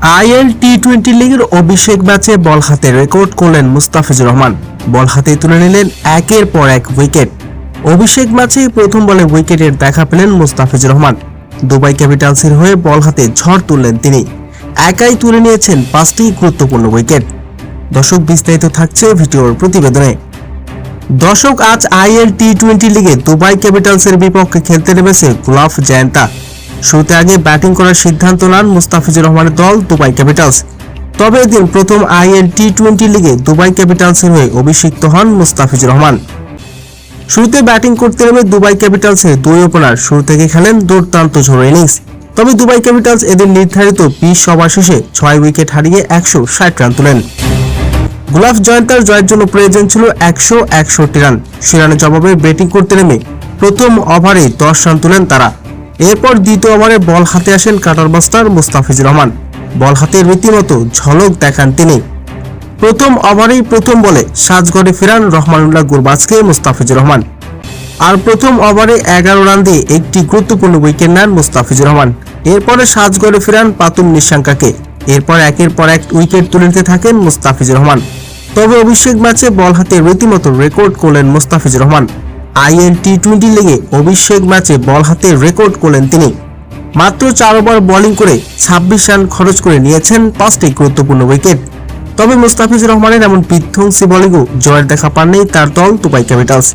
IL টি-20 লিগের অভিষেক ম্যাচে বল হাতে রেকর্ড করলেন মুস্তাফিজুর রহমান। বল হাতে তুলে নিলেন একের পর এক উইকেট। অভিষেক ম্যাচে প্রথম বলে উইকেটের দেখা পেলেন মুস্তাফিজুর রহমান। দুবাই ক্যাপিটালসের হয়ে বল হাতে ঝড় তুললেন তিনি। একাই তুলে নিয়েছেন 5টি গুরুত্বপূর্ণ উইকেট। দর্শক, বিস্তারিত থাকছে ভিডিওর প্রতিবেদনে। দর্শক, আজ আইএল টি-20 লিগে দুবাই ক্যাপিটালসের বিপক্ষে খেলতে নেমেছে গুলাফ জায়ান্তা। শুরুতে আগে ব্যাটিং করার সিদ্ধান্ত নেন মুস্তাফিজুর রহমানের দল দুবাই ক্যাপিটালস। তবে এদিন প্রথম আইএল টি-20 লিগে দুবাই ক্যাপিটালসের হয়ে অভিষিক্ত হন মুস্তাফিজুর রহমান। শুরুতে ব্যাটিং করতে নেমে দুবাই ক্যাপিটালসের দুই ওপেনার শুরু থেকে খেলেন দুর্দান্ত ঝোড়ো ইনিংস। তবে দুবাই ক্যাপিটালস এদিন নির্ধারিত 20 ওভার শেষে 6 উইকেট হারিয়ে 160 রান তোলেন। গুলাফ জায়ান্তার জয়ের জন্য প্রয়োজন ছিল 161 রান। সে রানের জবাবে ব্যাটিং করতে নেমে প্রথম ওভারে 10 রান তোলেন তারা। এরপর দ্বিতীয় ওভারে বল হাতে আসেন কাটার মাস্টার মুস্তাফিজুর রহমান। বল হাতে রীতিমতো ঝলক দেখান তিনি। প্রথম ওভারেই প্রথম বলে সাজঘরে ফেরান রহমানুল্লাহ গুরবাজকে মুস্তাফিজুর রহমান। আর প্রথম ওভারে 11 রান দিয়ে একটি গুরুত্বপূর্ণ উইকেট নেন মুস্তাফিজুর রহমান। এরপরে সাজঘরে ফেরান পাতুম নিশাঙ্কাকে। এরপর একের পর এক উইকেট তুলে নিতে থাকেন মুস্তাফিজুর রহমান। তবে অভিষেক ম্যাচে বল হাতে রীতিমতো রেকর্ড করলেন মুস্তাফিজুর রহমান। আইএল টি-20 লিগে অভিষেক ম্যাচে বল হাতে রেকর্ড করলেন তিনি। মাত্র 4 ওভার বোলিং করে 26 রান খরচ করে নিয়েছেন 5টি গুরুত্বপূর্ণ উইকেট। তবে মুস্তাফিজুর রহমানের এমন বিধ্বংসী বোলিংও জয়ের দেখা পাননি তার দল দুবাই ক্যাপিটালস।